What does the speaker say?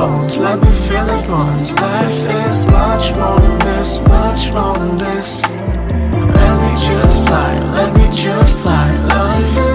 bones, let me feel it once. Life is much more than this, much more than this. Let me just fly, let me just fly. Love you.